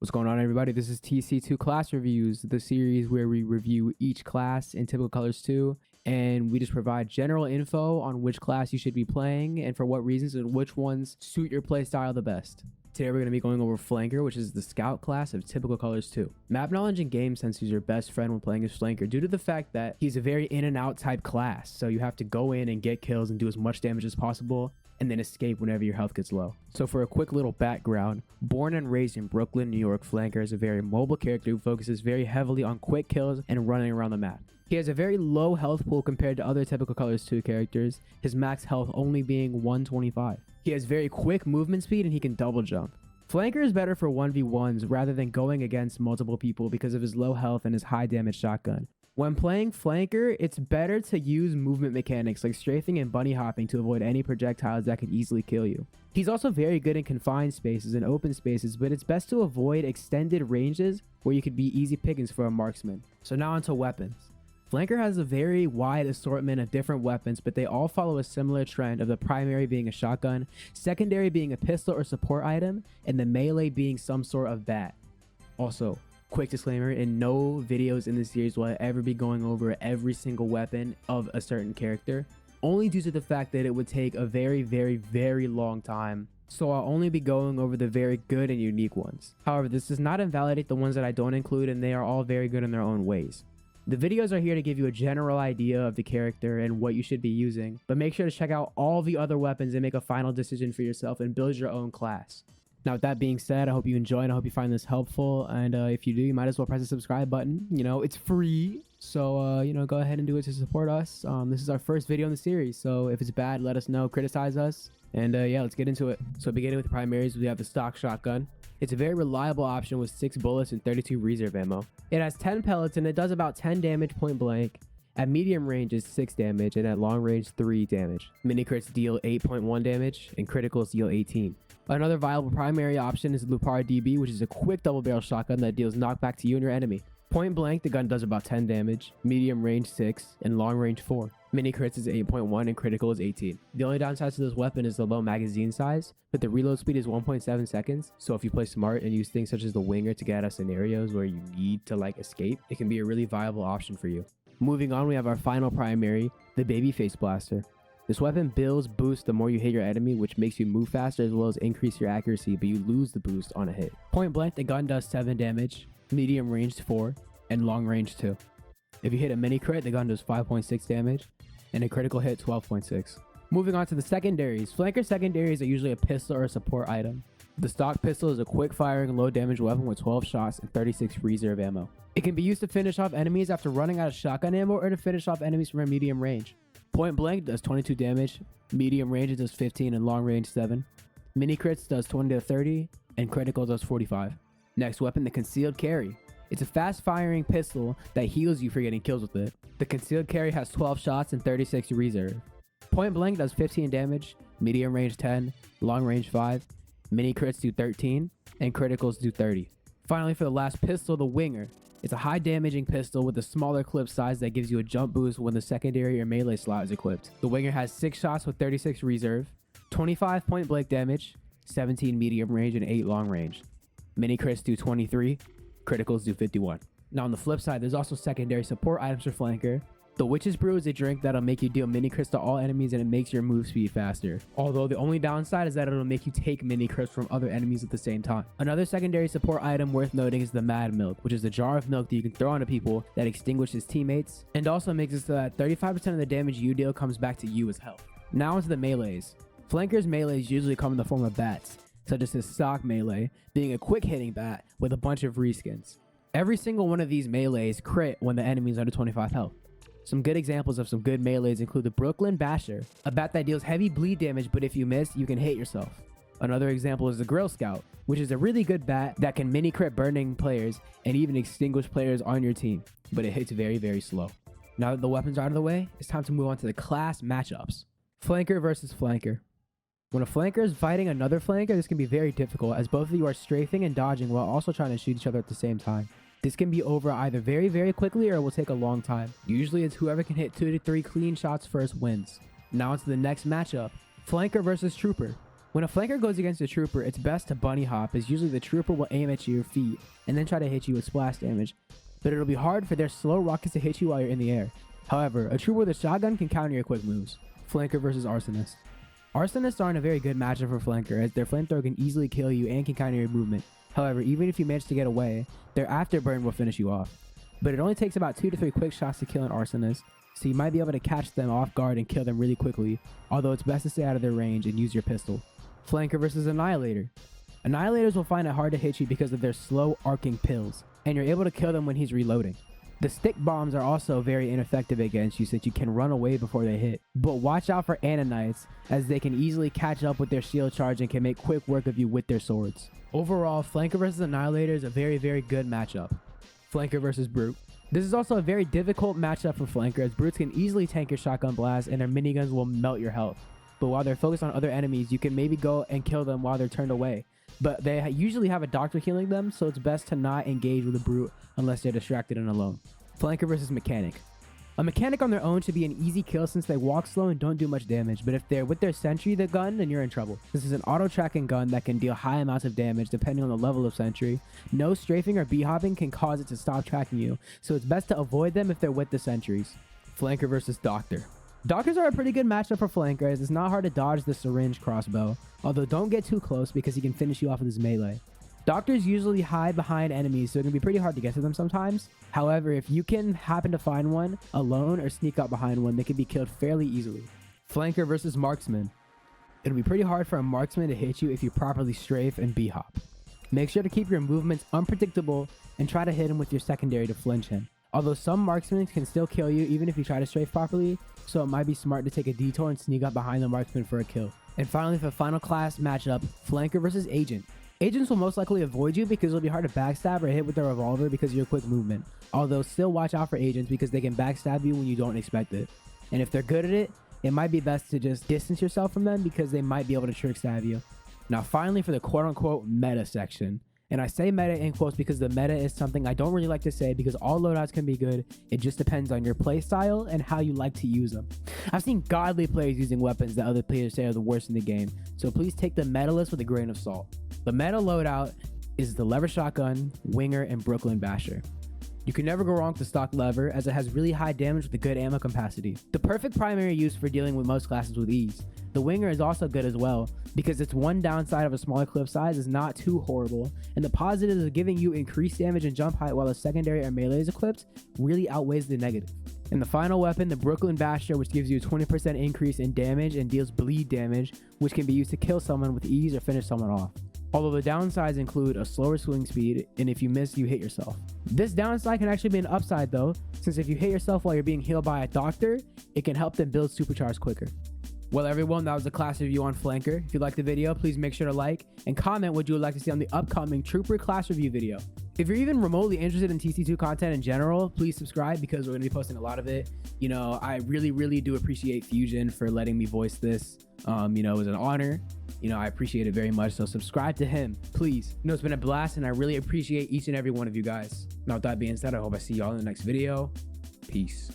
What's going on, everybody? This is TC2 Class Reviews, the series where we review each class in Typical Colors 2, and we just provide general info on which class you should be playing and for what reasons and which ones suit your playstyle the best. Today we're going to be going over Flanker, which is the Scout class of Typical Colors 2. Map knowledge and game sense is your best friend when playing as Flanker due to the fact that he's a very in and out type class, so you have to go in and get kills and do as much damage as possible, and then escape whenever your health gets low. So for a quick little background, born and raised in Brooklyn, New York, Flanker is a very mobile character who focuses very heavily on quick kills and running around the map. He has a very low health pool compared to other Typical Colors 2 characters, his max health only being 125. He has very quick movement speed and he can double jump. Flanker is better for 1v1s rather than going against multiple people because of his low health and his high damage shotgun. When playing Flanker, it's better to use movement mechanics like strafing and bunny hopping to avoid any projectiles that could easily kill you. He's also very good in confined spaces and open spaces, but it's best to avoid extended ranges where you could be easy pickings for a marksman. So now onto weapons. Flanker has a very wide assortment of different weapons, but they all follow a similar trend of the primary being a shotgun, secondary being a pistol or support item, and the melee being some sort of bat. Also, quick disclaimer, in no videos in this series will I ever be going over every single weapon of a certain character, only due to the fact that it would take a very long time. So I'll only be going over the very good and unique ones. However, this does not invalidate the ones that I don't include, and they are all very good in their own ways. The videos are here to give you a general idea of the character and what you should be using, but make sure to check out all the other weapons and make a final decision for yourself and build your own class. Now, with that being said, I hope you enjoy and I hope you find this helpful. And if you do, you might as well press the subscribe button. You know, it's free. So, go ahead and do it to support us. This is our first video in the series. So if it's bad, let us know, criticize us. And yeah, let's get into it. So beginning with the primaries, we have the stock shotgun. It's a very reliable option with 6 bullets and 32 reserve ammo. It has 10 pellets and it does about 10 damage point blank. At medium range is 6 damage and at long range 3 damage. Mini crits deal 8.1 damage and criticals deal 18. Another viable primary option is the Lupar DB, which is a quick double barrel shotgun that deals knockback to you and your enemy. Point blank, the gun does about 10 damage, medium range 6, and long range 4. Mini crits is 8.1 and critical is 18. The only downside to this weapon is the low magazine size, but the reload speed is 1.7 seconds, so if you play smart and use things such as the winger to get out of scenarios where you need to escape, it can be a really viable option for you. Moving on, we have our final primary, the Babyface Blaster. This weapon builds boost the more you hit your enemy, which makes you move faster as well as increase your accuracy, but you lose the boost on a hit. Point blank, the gun does 7 damage, medium range 4, and long range 2. If you hit a mini crit, the gun does 5.6 damage, and a critical hit 12.6. Moving on to the secondaries. Flanker secondaries are usually a pistol or a support item. The stock pistol is a quick firing, low damage weapon with 12 shots and 36 reserve ammo. It can be used to finish off enemies after running out of shotgun ammo or to finish off enemies from a medium range. Point blank does 22 damage, medium range does 15 and long range 7. Mini crits does 20 to 30 and critical does 45. Next weapon, the concealed carry. It's a fast firing pistol that heals you for getting kills with it. The concealed carry has 12 shots and 36 reserve. Point blank does 15 damage, medium range 10, long range 5. Mini crits do 13 and criticals do 30. Finally, for the last pistol, the winger. It's a high damaging pistol with a smaller clip size that gives you a jump boost when the secondary or melee slot is equipped. The winger has 6 shots with 36 reserve, 25 point blank damage, 17 medium range, and 8 long range. Mini crits do 23, criticals do 51. Now on the flip side, there's also secondary support items for Flanker. The Witch's Brew is a drink that'll make you deal mini crits to all enemies and it makes your move speed faster. Although the only downside is that it'll make you take mini crits from other enemies at the same time. Another secondary support item worth noting is the Mad Milk, which is a jar of milk that you can throw onto people that extinguishes teammates and also makes it so that 35% of the damage you deal comes back to you as health. Now into the melees. Flanker's melees usually come in the form of bats, such as his stock melee being a quick hitting bat with a bunch of reskins. Every single one of these melees crit when the enemy is under 25 health. Some good examples of some good melees include the Brooklyn Basher, a bat that deals heavy bleed damage, but if you miss, you can hit yourself. Another example is the Grill Scout, which is a really good bat that can mini crit burning players and even extinguish players on your team, but it hits very slow. Now that the weapons are out of the way, it's time to move on to the class matchups. Flanker versus Flanker. When a flanker is fighting another flanker, this can be very difficult as both of you are strafing and dodging while also trying to shoot each other at the same time. This can be over either very quickly or it will take a long time. Usually it's whoever can hit 2 to 3 clean shots first wins. Now into the next matchup, Flanker versus Trooper. When a flanker goes against a trooper, it's best to bunny hop, as usually the trooper will aim at your feet and then try to hit you with splash damage, but it'll be hard for their slow rockets to hit you while you're in the air. However, a trooper with a shotgun can counter your quick moves. Flanker versus Arsonist. Arsonists aren't a very good matchup for flanker, as their flamethrower can easily kill you and can counter your movement. However, even if you manage to get away, their afterburn will finish you off. But it only takes about 2 to 3 quick shots to kill an Arsonist, so you might be able to catch them off guard and kill them really quickly, although it's best to stay out of their range and use your pistol. Flanker versus Annihilator. Annihilators will find it hard to hit you because of their slow arcing pills, and you're able to kill them when he's reloading. The stick bombs are also very ineffective against you since you can run away before they hit. But watch out for Ananites, as they can easily catch up with their shield charge and can make quick work of you with their swords. Overall, Flanker versus Annihilator is a very good matchup. Flanker versus Brute. This is also a very difficult matchup for Flanker, as Brutes can easily tank your shotgun blast and their miniguns will melt your health. But while they're focused on other enemies, you can maybe go and kill them while they're turned away. But they usually have a doctor healing them, so it's best to not engage with a Brute unless they're distracted and alone. Flanker versus Mechanic. A Mechanic on their own should be an easy kill since they walk slow and don't do much damage, but if they're with their sentry the gun, then you're in trouble. This is an auto-tracking gun that can deal high amounts of damage depending on the level of sentry. No strafing or b-hopping can cause it to stop tracking you, so it's best to avoid them if they're with the sentries. Flanker versus Doctor. Doctors are a pretty good matchup for Flanker, as it's not hard to dodge the syringe crossbow, although don't get too close because he can finish you off with his melee. Doctors usually hide behind enemies, so it can be pretty hard to get to them sometimes. However, if you can happen to find one alone or sneak up behind one, they can be killed fairly easily. Flanker versus Marksman. It'll be pretty hard for a marksman to hit you if you properly strafe and b-hop. Make sure to keep your movements unpredictable and try to hit him with your secondary to flinch him. Although some marksmen can still kill you even if you try to strafe properly, so it might be smart to take a detour and sneak up behind the marksman for a kill. And finally, for the final class matchup, Flanker versus Agent. Agents will most likely avoid you because it'll be hard to backstab or hit with their revolver because of your quick movement. Although still watch out for agents because they can backstab you when you don't expect it. And if they're good at it, it might be best to just distance yourself from them because they might be able to trick stab you. Now finally, for the quote-unquote meta section. And I say meta in quotes because the meta is something I don't really like to say because all loadouts can be good. It just depends on your playstyle and how you like to use them. I've seen godly players using weapons that other players say are the worst in the game, so please take the meta list with a grain of salt. The meta loadout is the lever shotgun, winger, and Brooklyn basher. You can never go wrong with the stock lever, as it has really high damage with a good ammo capacity. The perfect primary use for dealing with most classes with ease. The winger is also good as well, because its one downside of a smaller clip size is not too horrible, and the positives of giving you increased damage and jump height while a secondary or melee is equipped really outweighs the negative. And the final weapon, the Brooklyn basher, which gives you a 20% increase in damage and deals bleed damage, which can be used to kill someone with ease or finish someone off. Although the downsides include a slower swing speed, and if you miss, you hit yourself. This downside can actually be an upside though, since if you hit yourself while you're being healed by a doctor, it can help them build supercharge quicker. Well everyone, that was a class review on Flanker. If you liked the video, please make sure to like and comment what you would like to see on the upcoming Trooper class review video. If you're even remotely interested in TC2 content in general, please subscribe because we're going to be posting a lot of it. You know, I really do appreciate Fusion for letting me voice this. You know, it was an honor. You know, I appreciate it very much. So subscribe to him, please. You know, it's been a blast and I really appreciate each and every one of you guys. Now with that being said, I hope I see y'all in the next video. Peace.